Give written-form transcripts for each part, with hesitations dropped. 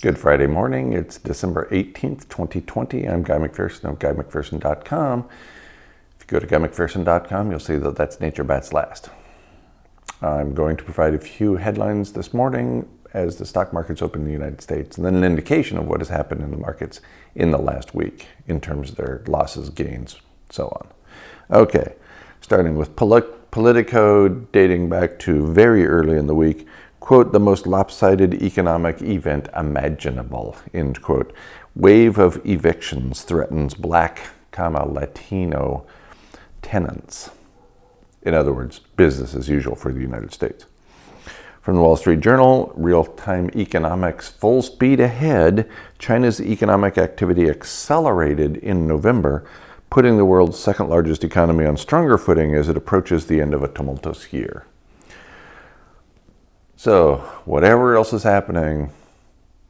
Good Friday morning. It's December 18th, 2020. I'm Guy McPherson of GuyMcPherson.com. If you go to GuyMcPherson.com, you'll see that that's Nature Bats Last. I'm going to provide a few headlines this morning as the stock markets open in the United States, and then an indication of what has happened in the markets in the last week in terms of their losses, gains, so on. Okay, starting with Politico, dating back to very early in the week. Quote, the most lopsided economic event imaginable, end quote. Wave of evictions threatens Black, Latino tenants. In other words, business as usual for the United States. From the Wall Street Journal, real-time economics, full speed ahead. China's economic activity accelerated in November, putting the world's second largest economy on stronger footing as it approaches the end of a tumultuous year. So, whatever else is happening,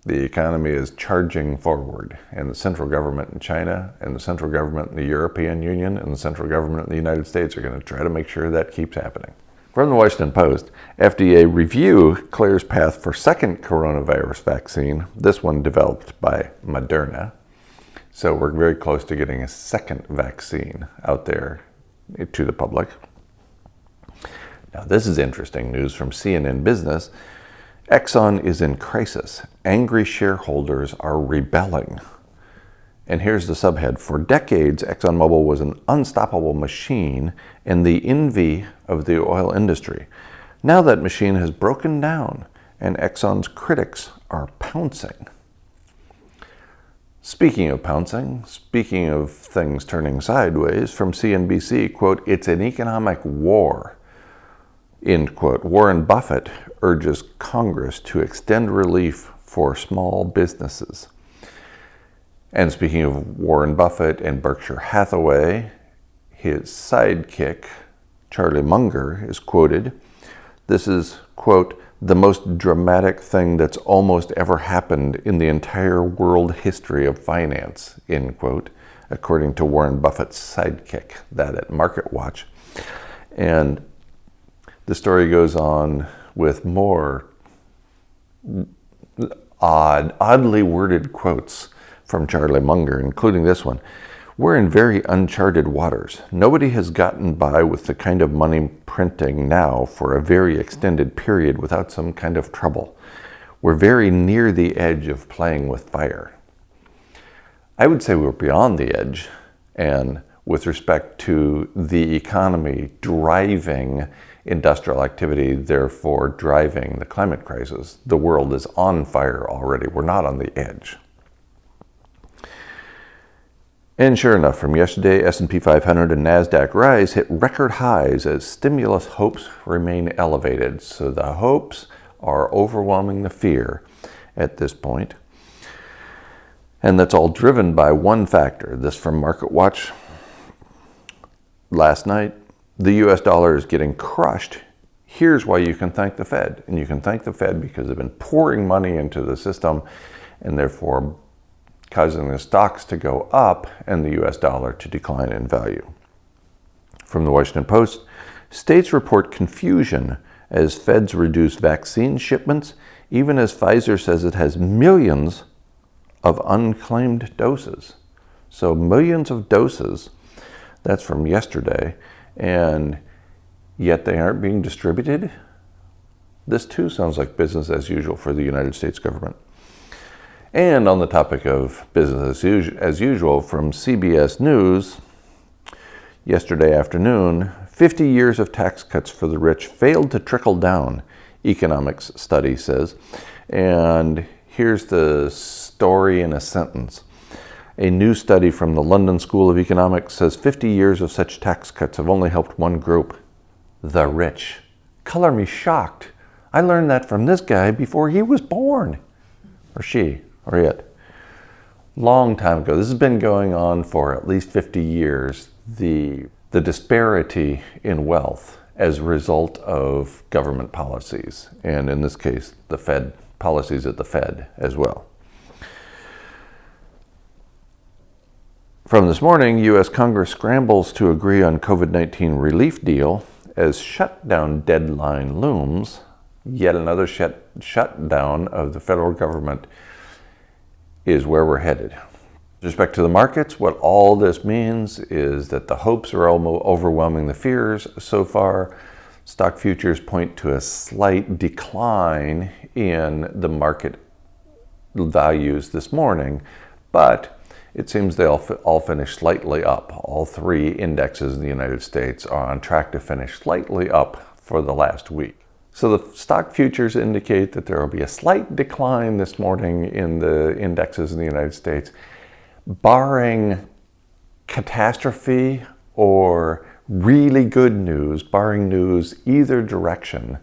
the economy is charging forward. And the central government in China, and the central government in the European Union, and the central government in the United States are going to try to make sure that keeps happening. From the Washington Post, FDA review clears path for second coronavirus vaccine, this one developed by Moderna. So we're very close to getting a second vaccine out there to the public. Now, this is interesting news from CNN Business. Exxon is in crisis. Angry shareholders are rebelling. And here's the subhead. For decades, ExxonMobil was an unstoppable machine and the envy of the oil industry. Now that machine has broken down, and Exxon's critics are pouncing. Speaking of pouncing, speaking of things turning sideways, from CNBC, quote, it's an economic war. End quote. Warren Buffett urges Congress to extend relief for small businesses. And speaking of Warren Buffett and Berkshire Hathaway, his sidekick, Charlie Munger, is quoted. This is, quote, the most dramatic thing that's almost ever happened in the entire world history of finance, end quote, according to Warren Buffett's sidekick, that at MarketWatch. And the story goes on with more oddly worded quotes from Charlie Munger, including this one. We're in very uncharted waters. Nobody has gotten by with the kind of money printing now for a very extended period without some kind of trouble. We're very near the edge of playing with fire. I would say we're beyond the edge, and with respect to the economy driving industrial activity, therefore driving the climate crisis, the world is on fire already. We're not on the edge. And sure enough, from yesterday, S&P 500 and NASDAQ rise hit record highs as stimulus hopes remain elevated. So the hopes are overwhelming the fear at this point. And that's all driven by one factor. This from MarketWatch last night. The US dollar is getting crushed. Here's why you can thank the Fed. And you can thank the Fed because they've been pouring money into the system and therefore causing the stocks to go up and the US dollar to decline in value. From the Washington Post, states report confusion as feds reduce vaccine shipments, even as Pfizer says it has millions of unclaimed doses. So millions of doses, that's from yesterday, and yet they aren't being distributed. This too sounds like business as usual for the United States government. And on the topic of business as usual, from CBS News, yesterday afternoon, 50 years of tax cuts for the rich failed to trickle down, economics study says. And here's the story in a sentence. A new study from the London School of Economics says 50 years of such tax cuts have only helped one group, the rich. Color me shocked. I learned that from this guy before he was born. Or she. Or it. Long time ago. This has been going on for at least 50 years. The disparity in wealth as a result of government policies, and in this case, the Fed policies at the Fed as well. From this morning, U.S. Congress scrambles to agree on COVID-19 relief deal as shutdown deadline looms. Yet another shutdown of the federal government is where we're headed. With respect to the markets, what all this means is that the hopes are almost overwhelming the fears so far. Stock futures point to a slight decline in the market values this morning, but it seems they all finish slightly up. All three indexes in the United States are on track to finish slightly up for the last week. So the stock futures indicate that there will be a slight decline this morning in the indexes in the United States, barring catastrophe or really good news, barring news either direction.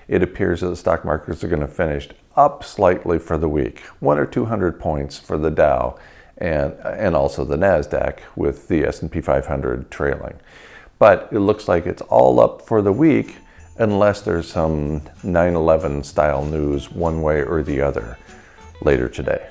It appears that the stock markets are going to finish up slightly for the week, 100 or 200 points for the Dow and also the NASDAQ, with the S&P 500 trailing. But it looks like it's all up for the week unless there's some 9/11 style news one way or the other later today.